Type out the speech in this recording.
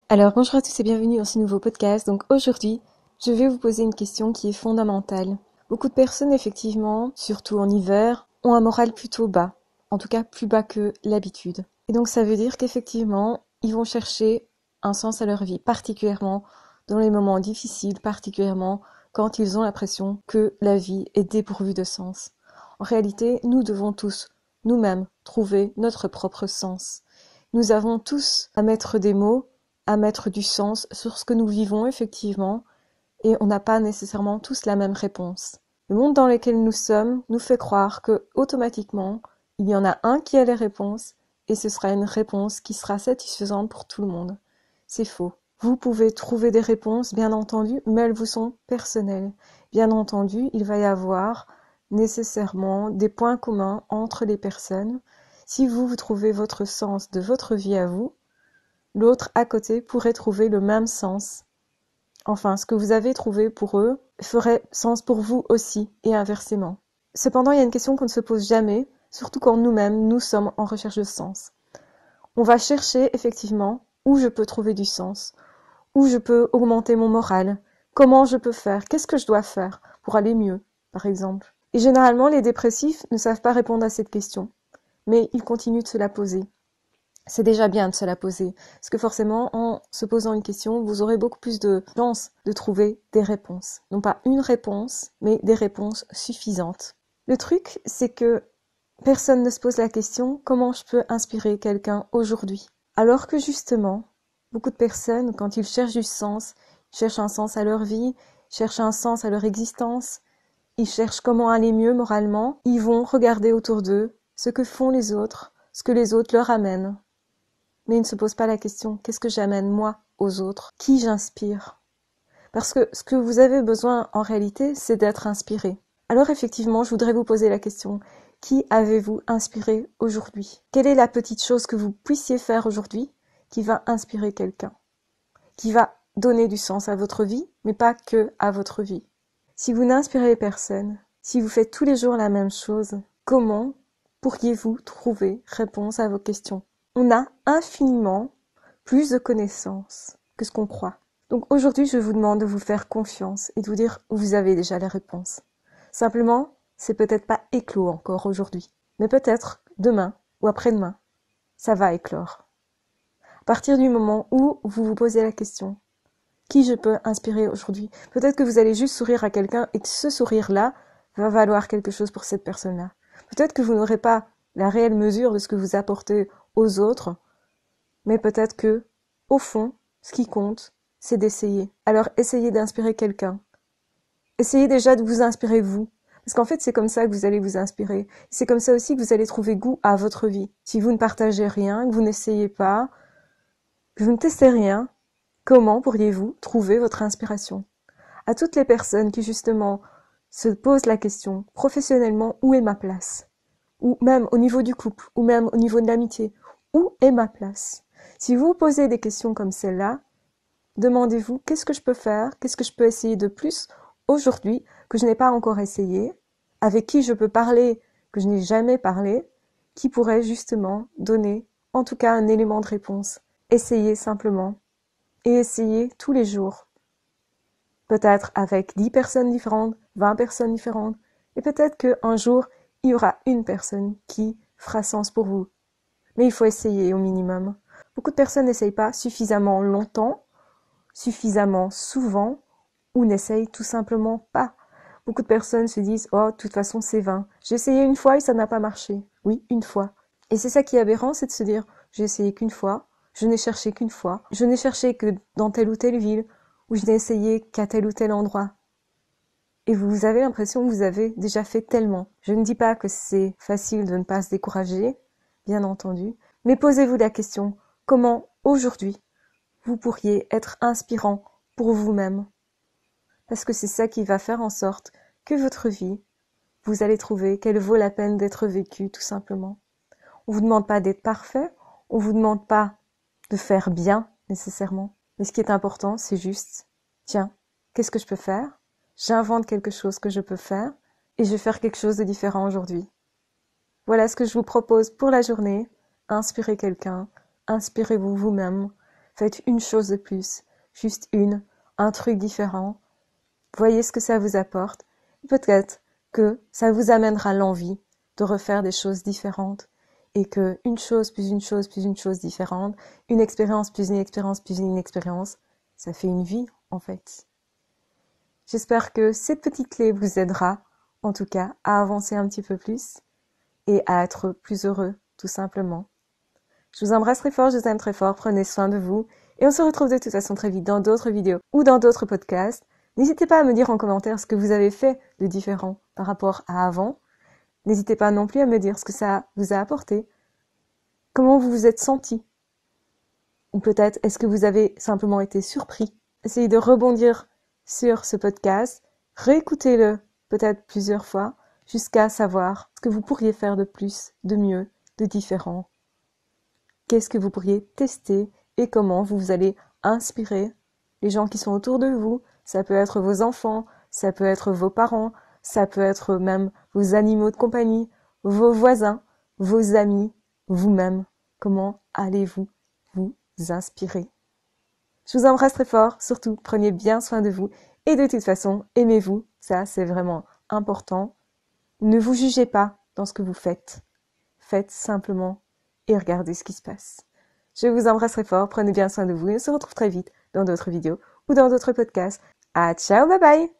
Alors bonjour à tous et bienvenue dans ce nouveau podcast. Donc aujourd'hui, je vais vous poser une question qui est fondamentale. Beaucoup de personnes, effectivement, surtout en hiver, ont un moral plutôt bas. En tout cas, plus bas que l'habitude. Et donc ça veut dire qu'effectivement, ils vont chercher un sens à leur vie, particulièrement dans les moments difficiles, particulièrement quand ils ont l'impression que la vie est dépourvue de sens. En réalité, nous devons tous, nous-mêmes, trouver notre propre sens. Nous avons tous à mettre des mots, à mettre du sens sur ce que nous vivons effectivement, et on n'a pas nécessairement tous la même réponse. Le monde dans lequel nous sommes nous fait croire que automatiquement il y en a un qui a les réponses, et ce sera une réponse qui sera satisfaisante pour tout le monde. C'est faux. Vous pouvez trouver des réponses, bien entendu, mais elles vous sont personnelles. Bien entendu, il va y avoir nécessairement des points communs entre les personnes. Si vous trouvez votre sens de votre vie à vous, l'autre à côté pourrait trouver le même sens. Enfin, ce que vous avez trouvé pour eux ferait sens pour vous aussi, et inversement. Cependant, il y a une question qu'on ne se pose jamais, surtout quand nous-mêmes, nous sommes en recherche de sens. On va chercher effectivement où je peux trouver du sens, où je peux augmenter mon moral, comment je peux faire, qu'est-ce que je dois faire pour aller mieux, par exemple. Et généralement, les dépressifs ne savent pas répondre à cette question, mais ils continuent de se la poser. C'est déjà bien de se la poser, parce que forcément, en se posant une question, vous aurez beaucoup plus de chances de trouver des réponses. Non pas une réponse, mais des réponses suffisantes. Le truc, c'est que personne ne se pose la question comment je peux inspirer quelqu'un aujourd'hui. Alors que justement, beaucoup de personnes, quand ils cherchent du sens, cherchent un sens à leur vie, cherchent un sens à leur existence, ils cherchent comment aller mieux moralement, ils vont regarder autour d'eux ce que font les autres, ce que les autres leur amènent. Mais ils ne se posent pas la question, qu'est-ce que j'amène moi aux autres? Qui j'inspire? Parce que ce que vous avez besoin en réalité, c'est d'être inspiré. Alors effectivement, je voudrais vous poser la question, qui avez-vous inspiré aujourd'hui? Quelle est la petite chose que vous puissiez faire aujourd'hui qui va inspirer quelqu'un? Qui va donner du sens à votre vie, mais pas que à votre vie. Si vous n'inspirez personne, si vous faites tous les jours la même chose, comment pourriez-vous trouver réponse à vos questions? On a infiniment plus de connaissances que ce qu'on croit. Donc aujourd'hui, je vous demande de vous faire confiance et de vous dire vous avez déjà les réponses. Simplement, c'est peut-être pas éclos encore aujourd'hui, mais peut-être demain ou après-demain, ça va éclore. À partir du moment où vous vous posez la question, qui je peux inspirer aujourd'hui? Peut-être que vous allez juste sourire à quelqu'un et que ce sourire-là va valoir quelque chose pour cette personne-là. Peut-être que vous n'aurez pas la réelle mesure de ce que vous apportez aux autres, mais peut-être que, au fond, ce qui compte, c'est d'essayer. Alors essayez d'inspirer quelqu'un. Essayez déjà de vous inspirer vous. Parce qu'en fait, c'est comme ça que vous allez vous inspirer. C'est comme ça aussi que vous allez trouver goût à votre vie. Si vous ne partagez rien, que vous n'essayez pas, que vous ne testez rien, comment pourriez-vous trouver votre inspiration? À toutes les personnes qui justement se posent la question, professionnellement, où est ma place? Ou même au niveau du couple, ou même au niveau de l'amitié, où est ma place? Si vous vous posez des questions comme celle-là, demandez-vous qu'est-ce que je peux faire, qu'est-ce que je peux essayer de plus aujourd'hui que je n'ai pas encore essayé, avec qui je peux parler que je n'ai jamais parlé, qui pourrait justement donner en tout cas un élément de réponse. Essayez simplement et essayez tous les jours. Peut-être avec 10 personnes différentes, 20 personnes différentes, et peut-être qu'un jour, il y aura une personne qui fera sens pour vous. Mais il faut essayer au minimum. Beaucoup de personnes n'essayent pas suffisamment longtemps, suffisamment souvent, ou n'essayent tout simplement pas. Beaucoup de personnes se disent « Oh, de toute façon, c'est vain. J'ai essayé une fois et ça n'a pas marché. » Oui, une fois. Et c'est ça qui est aberrant, c'est de se dire « J'ai essayé qu'une fois, je n'ai cherché qu'une fois, je n'ai cherché que dans telle ou telle ville, ou je n'ai essayé qu'à tel ou tel endroit. » Et vous avez l'impression que vous avez déjà fait tellement. Je ne dis pas que c'est facile de ne pas se décourager, bien entendu, mais posez-vous la question, comment aujourd'hui vous pourriez être inspirant pour vous-même? Parce que c'est ça qui va faire en sorte que votre vie, vous allez trouver qu'elle vaut la peine d'être vécue, tout simplement. On vous demande pas d'être parfait, on vous demande pas de faire bien, nécessairement. Mais ce qui est important, c'est juste, tiens, qu'est-ce que je peux faire? J'invente quelque chose que je peux faire et je vais faire quelque chose de différent aujourd'hui. Voilà ce que je vous propose pour la journée. Inspirez quelqu'un, inspirez-vous vous-même, Faites une chose de plus, juste un truc différent. Voyez ce que ça vous apporte. Peut-être que ça vous amènera l'envie de refaire des choses différentes et que une chose plus une chose plus une chose différente, une expérience plus une expérience plus une expérience, ça fait une vie en fait. J'espère que cette petite clé vous aidera, en tout cas, à avancer un petit peu plus et à être plus heureux, tout simplement. Je vous embrasse très fort, je vous aime très fort, prenez soin de vous et on se retrouve de toute façon très vite dans d'autres vidéos ou dans d'autres podcasts. N'hésitez pas à me dire en commentaire ce que vous avez fait de différent par rapport à avant. N'hésitez pas non plus à me dire ce que ça vous a apporté, comment vous vous êtes senti. Ou peut-être est-ce que vous avez simplement été surpris. Essayez de rebondir sur ce podcast, réécoutez-le peut-être plusieurs fois jusqu'à savoir ce que vous pourriez faire de plus, de mieux, de différent. Qu'est-ce que vous pourriez tester et comment vous allez inspirer les gens qui sont autour de vous. Ça peut être vos enfants, ça peut être vos parents, ça peut être même vos animaux de compagnie, vos voisins, vos amis, vous-même. Comment allez-vous vous inspirer? Je vous embrasse très fort, surtout prenez bien soin de vous et de toute façon, aimez-vous, ça c'est vraiment important. Ne vous jugez pas dans ce que vous faites. Faites simplement et regardez ce qui se passe. Je vous embrasse très fort, prenez bien soin de vous et on se retrouve très vite dans d'autres vidéos ou dans d'autres podcasts. Ah, ciao, bye bye!